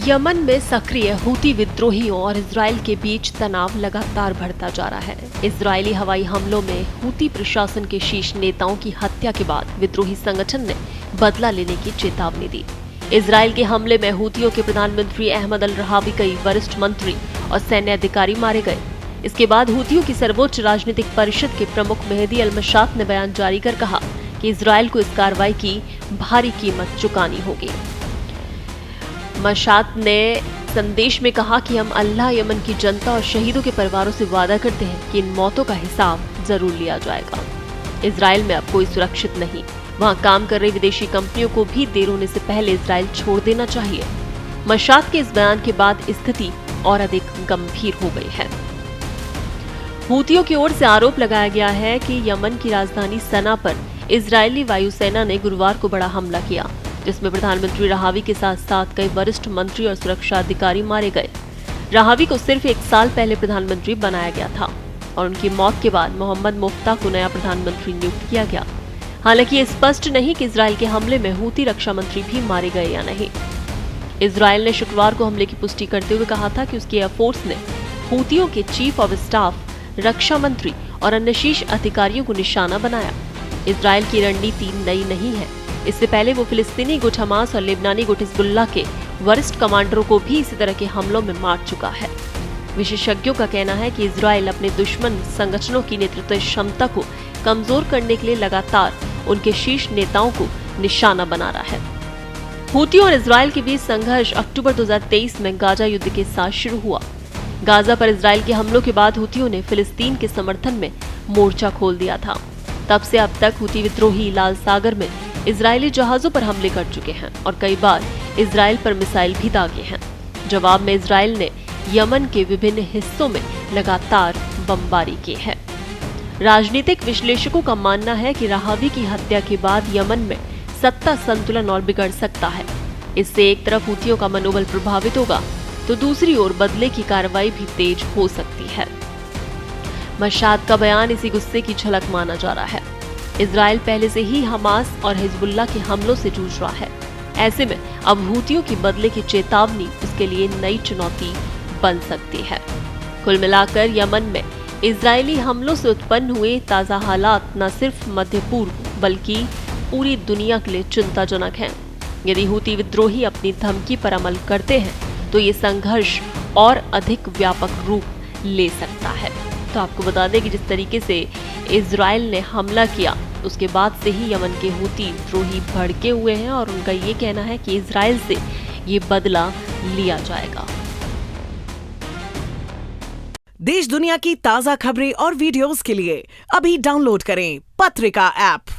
Yemen में सक्रिय Houthi विद्रोहियों और इजराइल के बीच तनाव लगातार बढ़ता जा रहा है। इजरायली हवाई हमलों में हूती प्रशासन के शीर्ष नेताओं की हत्या के बाद विद्रोही संगठन ने बदला लेने की चेतावनी दी। इजराइल के हमले में हूतियों के प्रधानमंत्री अहमद अल रहावी, कई वरिष्ठ मंत्री और सैन्य अधिकारी मारे गए। इसके बाद हूतियों की सर्वोच्च राजनीतिक परिषद के प्रमुख मेहदी अल मशात ने बयान जारी कर कहा कि इजराइल को इस कार्रवाई की भारी कीमत चुकानी होगी। मशात ने संदेश में कहा कि हम अल्लाह, यमन की जनता और शहीदों के परिवारों से वादा करते हैं कि इन मौतों का हिसाब जरूर लिया जाएगा। इजराइल में अब कोई सुरक्षित नहीं। वहां काम कर रही विदेशी कंपनियों को भी देर होने से पहले इजराइल छोड़ देना चाहिए। मशात के इस बयान के बाद स्थिति और अधिक गंभीर हो गई है। हूतियों की ओर से आरोप लगाया गया है कि यमन की राजधानी सना पर इजरायली वायुसेना ने गुरुवार को बड़ा हमला किया, जिसमें प्रधानमंत्री रहावी के साथ साथ कई वरिष्ठ मंत्री और सुरक्षा अधिकारी मारे गए। रहावी को सिर्फ 1 साल पहले प्रधानमंत्री बनाया गया था और उनकी मौत के बाद मोहम्मद मुफ्ता को नया प्रधानमंत्री नियुक्त किया गया। हालांकि ये स्पष्ट नहीं कि इजराइल के हमले में हूती रक्षा मंत्री भी मारे गए या नहीं। इजराइल ने शुक्रवार को हमले की पुष्टि करते हुए कहा था कि उसकी एयरफोर्स ने हूतियों के चीफ ऑफ स्टाफ, रक्षा मंत्री और अन्य शीर्ष अधिकारियों को निशाना बनाया। इजराइल की रणनीति नई नहीं है। इससे पहले वो फिलिस्तीनी गुट हमास और लेबनानी गुट हिजबुल्लाह के वरिष्ठ कमांडरों को भी इसी तरह के हमलों में मार चुका है। विशेषज्ञों का कहना है कि इजराइल अपने दुश्मन संगठनों की नेतृत्व क्षमता को कमजोर करने के लिए लगातार उनके शीर्ष नेताओं को निशाना बना रहा है। हूतियों और इजराइल के बीच संघर्ष अक्टूबर 2023 में गाजा युद्ध के साथ शुरू हुआ। गाजा पर इजराइल के हमलों के बाद हूतियों ने फिलिस्तीन के समर्थन में मोर्चा खोल दिया था। तब से अब तक हूती विद्रोही लाल सागर में इजरायली जहाजों पर हमले कर चुके हैं और कई बार इजराइल पर मिसाइल भी दागे हैं। जवाब में इजराइल ने यमन के विभिन्न हिस्सों में लगातार बमबारी की है। राजनीतिक विश्लेषकों का मानना है कि रहावी की हत्या के बाद यमन में सत्ता संतुलन और बिगड़ सकता है। इससे एक तरफ हूतियों का मनोबल प्रभावित होगा तो दूसरी ओर बदले की कार्रवाई भी तेज हो सकती है। मशात का बयान इसी गुस्से की झलक माना जा रहा है। इजराइल पहले से ही हमास और हिजबुल्लाह के हमलों से जूझ रहा है। ऐसे में अब हूतियों की बदले की चेतावनी उसके लिए नई चुनौती बन सकती है। कुल मिलाकर यमन में इजरायली हमलों से उत्पन्न हुए ताजा हालात न सिर्फ मध्य पूर्व बल्कि पूरी दुनिया के लिए चिंताजनक हैं। यदि हूती विद्रोही अपनी धमकी पर अमल करते हैं तो ये संघर्ष और अधिक व्यापक रूप ले सकता है। तो आपको बता दें कि जिस तरीके से इजराइल ने हमला किया उसके बाद से ही यमन के हूती विद्रोही भड़के हुए हैं और उनका ये कहना है कि इजराइल से ये बदला लिया जाएगा। देश दुनिया की ताजा खबरें और वीडियोस के लिए अभी डाउनलोड करें पत्रिका ऐप।